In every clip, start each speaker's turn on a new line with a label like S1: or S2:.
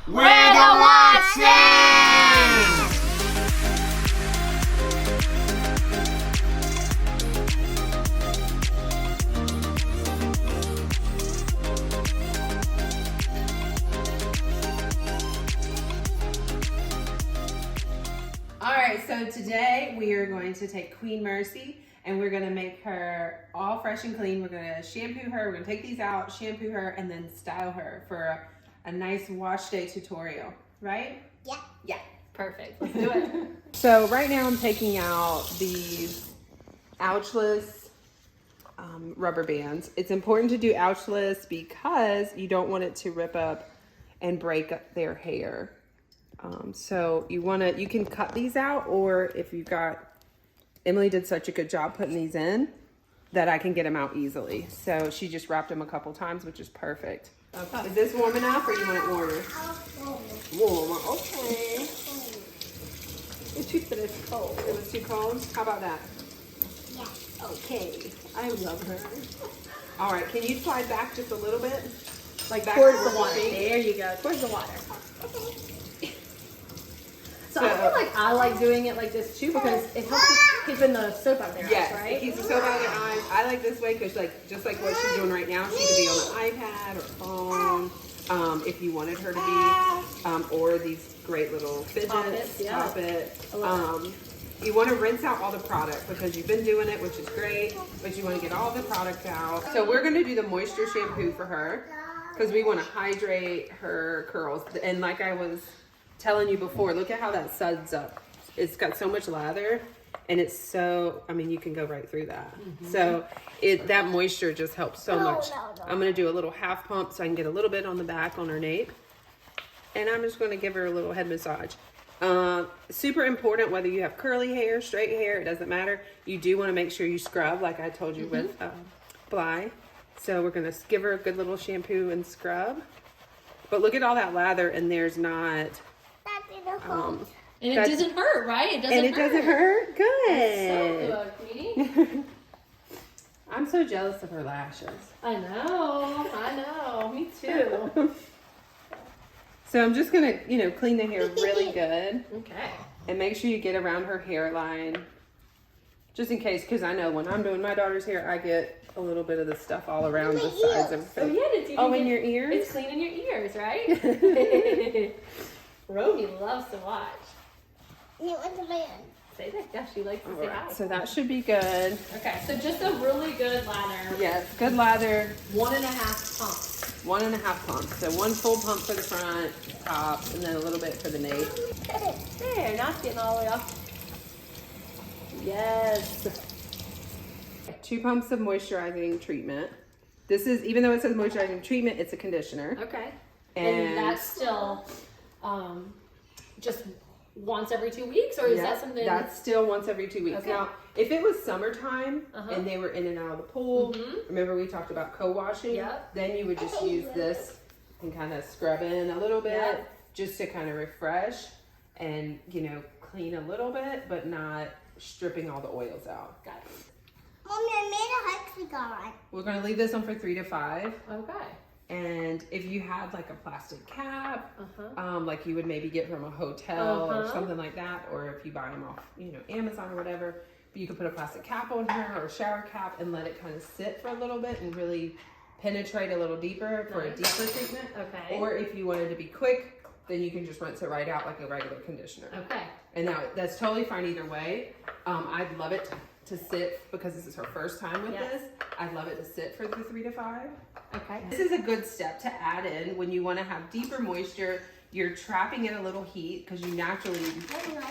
S1: We're the Watsons!
S2: Alright, so today we are going to take Queen Merci and we're going to make her all fresh and clean. We're going to shampoo her, we're going to take these out, shampoo her, and then style her for a nice wash day tutorial, right?
S1: Yeah.
S2: Yeah.
S3: Perfect. Let's do it.
S2: So right now I'm taking out these ouchless rubber bands. It's important to do ouchless because you don't want it to rip up and break up their hair. So you can cut these out, or if you've got, Emily did such a good job putting these in that I can get them out easily. So she just wrapped them a couple times, which is perfect. Okay. Is this warm enough or you want it warmer? Warmer, okay.
S3: She said it's cold.
S2: It was too cold? How about that?
S1: Yeah.
S2: Okay, I love her. All right, can you slide back just a little bit? Like back
S3: Towards
S2: towards
S3: the water.
S2: feet?
S3: There you go. Towards the water. So
S2: So-
S3: I feel like I like doing it like this too because it helps with keeping the soap out of their
S2: Yes,
S3: eyes,
S2: it
S3: right?
S2: keeps the soap out of their eyes. I like this way because, just like what she's doing right now, she could be on an iPad or phone, if you wanted her to be, or these great little fidgets.
S3: Poppets, yeah.
S2: Pop it.
S3: I love
S2: You want to rinse out all the product because you've been doing it, which is great, but you want to get all the product out. So we're going to do the moisture shampoo for her because we want to hydrate her curls. And like I was telling you before, look at how that suds up. It's got so much lather and it's so, I mean, you can go right through that. So that moisture just helps so much. I'm going to do a little half pump so I can get a little bit on the back on her nape. And I'm just going to give her a little head massage. Super important whether you have curly hair, straight hair, it doesn't matter. You do want to make sure you scrub like I told you with Bly. So we're going to give her a good little shampoo and scrub. But look at all that lather and there's not...
S3: And it doesn't hurt, right? It doesn't
S2: and it doesn't hurt? Good.
S3: So good, Queenie.
S2: I'm so jealous of her lashes.
S3: I know. Me too.
S2: So I'm just going to, clean the hair really good.
S3: Okay.
S2: And make sure you get around her hairline. Just in case, because I know when I'm doing my daughter's hair, I get a little bit of the stuff all around the sides of her face.
S3: Oh, yeah, it's
S2: Oh, in your ears?
S3: It's cleaning your ears, right? Romy loves to watch. Say that. Yeah, she likes to say hi.
S2: So that should be good.
S3: Okay, so just a really good lather.
S2: Yes, good lather.
S3: 1.5 pumps.
S2: 1.5 pumps. So 1 full pump for the front, top, and then a little bit for the nape.
S3: There, now it's getting all the way off. Yes.
S2: 2 pumps of moisturizing treatment. This is, even though it says moisturizing treatment, it's a conditioner.
S3: Okay.
S2: And
S3: that's still just once every 2 weeks, or is that something?
S2: That's still once every 2 weeks.
S3: Okay.
S2: Now, if it was summertime and they were in and out of the pool, remember we talked about co-washing?
S3: Yep.
S2: Then you would just use this and kind of scrub in a little bit just to kind of refresh and, clean a little bit, but not stripping all the oils out.
S3: Got it.
S1: Mommy, I made a hot cigar.
S2: We're going to leave this on for 3 to 5.
S3: Okay.
S2: And if you had like a plastic cap, like you would maybe get from a hotel or something like that, or if you buy them off, Amazon or whatever, but you could put a plastic cap on her or a shower cap and let it kind of sit for a little bit and really penetrate a little deeper for a deeper treatment.
S3: Okay.
S2: Or if you wanted to be quick, then you can just rinse it right out like a regular conditioner.
S3: Okay.
S2: And now that's totally fine either way. I'd love it to sit, because this is her first time with this, I'd love it to sit for the 3 to 5.
S3: Okay.
S2: This is a good step to add in when you want to have deeper moisture. You're trapping in a little heat because you naturally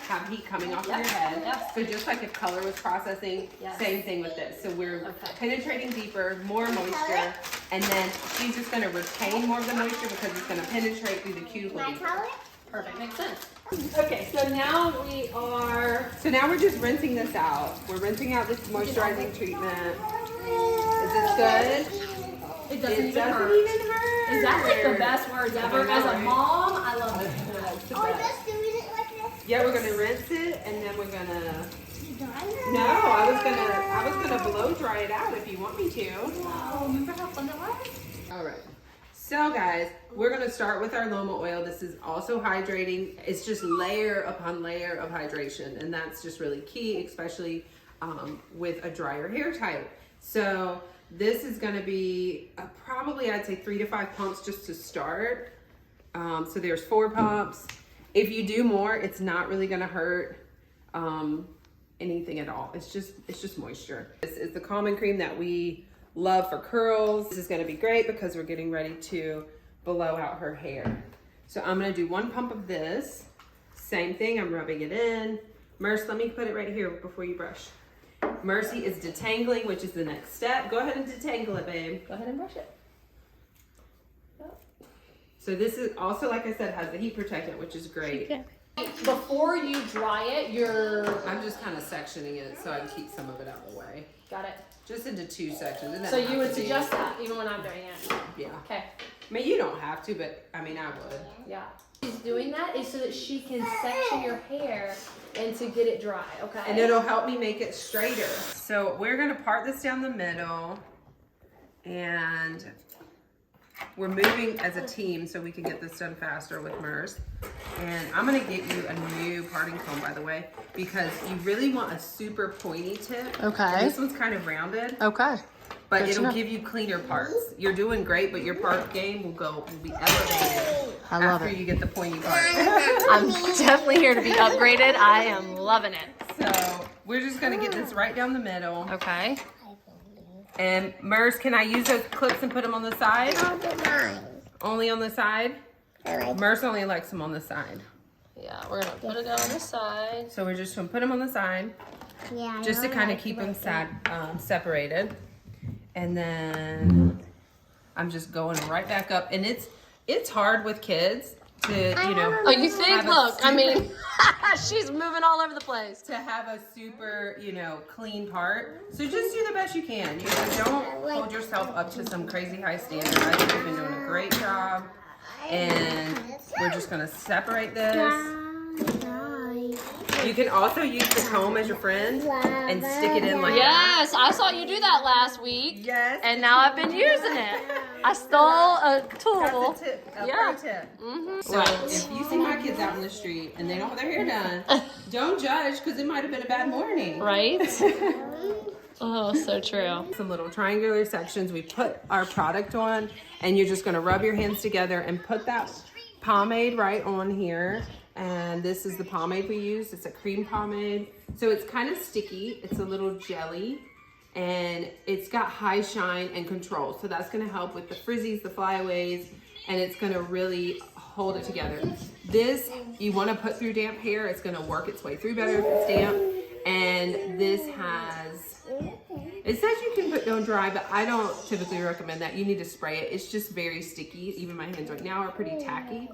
S2: have heat coming off of your head.
S3: Yep.
S2: So just like if color was processing, same thing with this. So we're penetrating deeper, more moisture, and then she's just going to retain more of the moisture because it's going to penetrate through the cuticle.
S1: My color?
S3: Perfect. Makes sense. Okay, so now
S2: we're just rinsing this out. We're rinsing out this moisturizing treatment. Is this good?
S3: It doesn't even hurt.
S2: hurt.
S3: Is that like the best words ever? As a mom, I love it.
S1: Just doing it like this?
S2: Yeah, we're gonna rinse it and then we're gonna. No, I was gonna blow dry it out if you want me to.
S3: Wow, remember how fun that was?
S2: All right. So guys, we're gonna start with our Loma oil. This is also hydrating. It's just layer upon layer of hydration, and that's just really key, especially with a drier hair type. So this is gonna be probably, I'd say 3 to 5 pumps just to start. So there's 4 pumps. If you do more, it's not really gonna hurt anything at all. It's just moisture. This is the calming cream that we love for curls. This is gonna be great because we're getting ready to blow out her hair. So I'm gonna do 1 pump of this. Same thing, I'm rubbing it in. Merce, let me put it right here before you brush. Mercy is detangling, which is the next step. Go ahead and detangle it, babe.
S3: Go ahead and brush it.
S2: So this is also, like I said, has the heat protectant, which is great.
S3: Okay. Before you dry it,
S2: I'm just kind of sectioning it so I can keep some of it out of the way.
S3: Got it.
S2: Just into 2 sections.
S3: So you would suggest that even when I'm doing it?
S2: Yeah.
S3: Okay.
S2: I mean, you don't have to, but I mean, I would.
S3: Yeah. She's doing that is so that she can section your hair and to get it dry, okay?
S2: And it'll help me make it straighter. So we're gonna part this down the middle, and we're moving as a team so we can get this done faster with Merce. And I'm gonna get you a new parting comb, by the way, because you really want a super pointy tip.
S4: Okay.
S2: And this one's kind of rounded.
S4: Okay.
S2: But
S4: Good to
S2: it'll
S4: know.
S2: give you cleaner parts. You're doing great, but your part game will be elevated
S4: I love
S2: after
S4: it.
S2: you get the pointy part.
S4: I'm definitely here to be upgraded. I am loving it.
S2: So we're just gonna get this right down the middle.
S4: Okay.
S2: And Merce, can I use those clips and put them on the side? Only on the side? Merce only likes them on the side.
S4: Yeah, we're gonna put it down on the side.
S2: So we're just gonna put them on the side,
S1: Yeah.
S2: just to kind of keep them separated. And then I'm just going right back up. And it's hard with kids to, you know.
S4: Oh, you think?
S2: have a
S4: Look, I
S2: super-
S4: mean, she's moving all over the place.
S2: to have a super, you know, clean part. So just do the best you can. You know, don't hold yourself up to some crazy high standard. I think you've been doing a great job. And we're just gonna separate this. You can also use the comb as your friend and stick it in like that.
S4: Yes, I saw you do that last week.
S2: Yes.
S4: And now I've been using it. I stole a tool.
S2: That's a tip, a
S4: Yeah.
S2: pro tip.
S4: Mm-hmm.
S2: So if you see my kids out in the street and they don't have their hair done, don't judge because it might have been a bad morning.
S4: Right? Oh, so true.
S2: Some little triangular sections. We put our product on, and you're just going to rub your hands together and put that pomade right on here. And this is the pomade we use. It's a cream pomade. So it's kind of sticky. It's a little jelly, and it's got high shine and control. So that's going to help with the frizzies, the flyaways, and it's going to really hold it together. This you want to put through damp hair. It's going to work its way through better if it's damp. And this has, it says you can put don't dry, but I don't typically recommend that. You need to spray it. It's just very sticky. Even my hands right now are pretty tacky.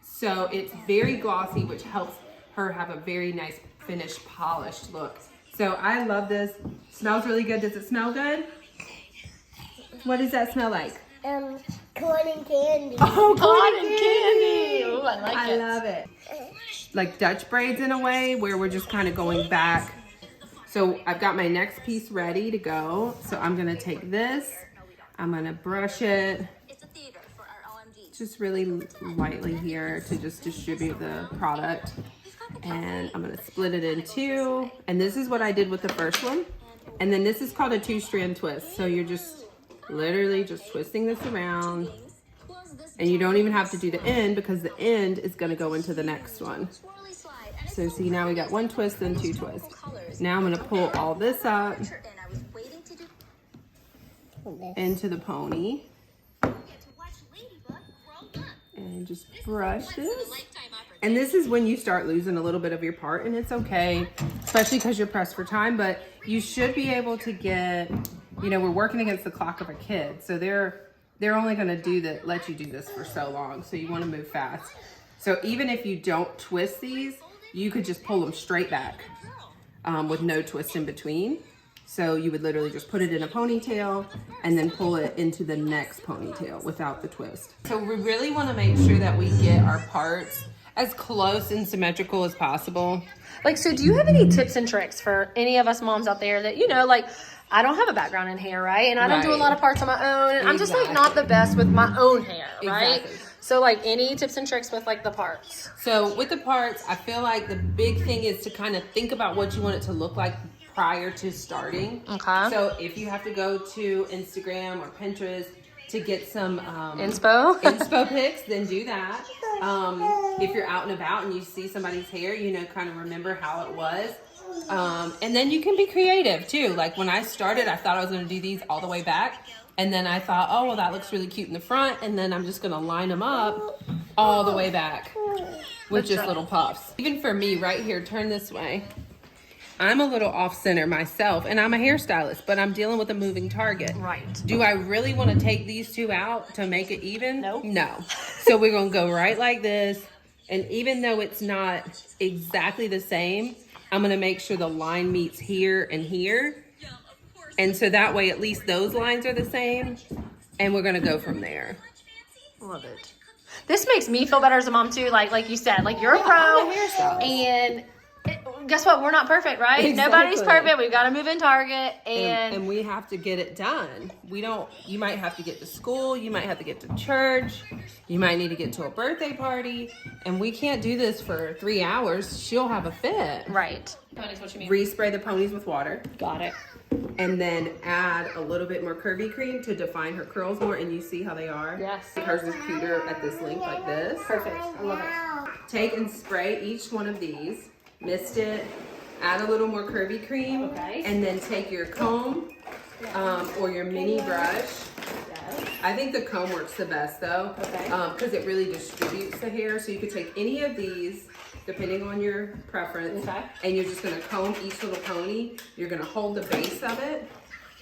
S2: So it's very glossy, which helps her have a very nice finished, polished look. So I love this. Smells really good. Does it smell good? What does that smell like?
S1: Cotton candy.
S2: Oh,
S4: Cotton candy. Ooh, I like
S2: I
S4: it.
S2: love it. Like Dutch braids in a way, where we're just kind of going back. So I've got my next piece ready to go. So I'm gonna take this, I'm gonna brush it just really lightly here to just distribute the product. And I'm gonna split it in 2. And this is what I did with the first one. And then this is called a 2-strand twist. So you're just literally just twisting this around. And you don't even have to do the end because the end is gonna go into the next one. So see, now we got 1 twist, then 2 twists. Now I'm gonna pull all this up into the pony. And just brush this. And this is when you start losing a little bit of your part, and it's okay, especially because you're pressed for time, but you should be able to get, you know, we're working against the clock of a kid. So they're only gonna let you do this for so long. So you wanna move fast. So even if you don't twist these, you could just pull them straight back with no twist in between. So you would literally just put it in a ponytail and then pull it into the next ponytail without the twist. So we really want to make sure that we get our parts as close and symmetrical as possible.
S4: Like, so do you have any tips and tricks for any of us moms out there that, you know, like, I don't have a background in hair, right? And I don't do a
S2: Right.
S4: lot of parts on my own. And I'm just like not the best with my own hair, right?
S2: Exactly.
S4: So like any tips and tricks with like the parts?
S2: So with the parts, I feel like the big thing is to kind of think about what you want it to look like prior to starting.
S4: Okay.
S2: So if you have to go to Instagram or Pinterest to get some
S4: Inspo
S2: pics, then do that. If you're out and about and you see somebody's hair, you know, kind of remember how it was. And then you can be creative too. Like when I started, I thought I was going to do these all the way back. And then I thought, oh, well, that looks really cute in the front. And then I'm just going to line them up all the way back with just little puffs. Even for me right here, turn this way. I'm a little off center myself and I'm a hairstylist, but I'm dealing with a moving target.
S4: Right.
S2: Do I really want to take these two out to make it even?
S4: Nope.
S2: No. So we're going to go right like this. And even though it's not exactly the same, I'm going to make sure the line meets here and here. And so that way, at least those lines are the same. And we're going to go from there.
S4: Love it. This makes me feel better as a mom too. Like you said, like you're a pro,
S2: I'm a hairstylist.
S4: and guess what? We're not perfect, right?
S2: Exactly.
S4: Nobody's perfect. We've got to move in Target,
S2: And we have to get it done. You might have to get to school. You might have to get to church. You might need to get to a birthday party. And we can't do this for 3 hours. She'll have a fit.
S4: right.
S3: Ponies, what you mean?
S2: Respray the ponies with water.
S3: Got it.
S2: And then add a little bit more curvy cream to define her curls more. And you see how they are?
S3: Yes.
S2: Hers is cuter at this length like this.
S3: Perfect. I love it.
S2: Take and spray each one of these. Mist it. Add a little more curvy cream.
S3: Okay.
S2: And then take your comb or your mini brush.
S3: Yes.
S2: I think the comb works the best though.
S3: Okay.
S2: Because it really distributes the hair. So you could take any of these, depending on your preference.
S3: Okay.
S2: And you're just going to comb each little pony. You're going to hold the base of it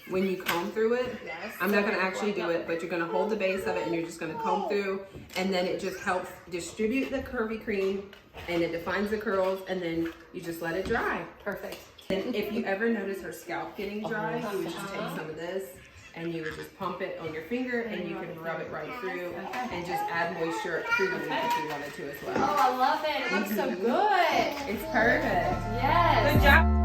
S2: when you comb through it.
S3: Yes.
S2: I'm not going to actually do it, but you're going to hold the base of it and you're just going to comb through. And then it just helps distribute the curvy cream and it defines the curls. And then you just let it dry.
S3: Perfect.
S2: And if you ever notice her scalp getting dry, you would just take some of this and you would just pump it on your finger and you can rub it right through and just add moisture through the loop if you wanted to as well.
S3: Oh, I love it. It looks so good.
S2: It's perfect.
S3: Yes.
S2: Good job.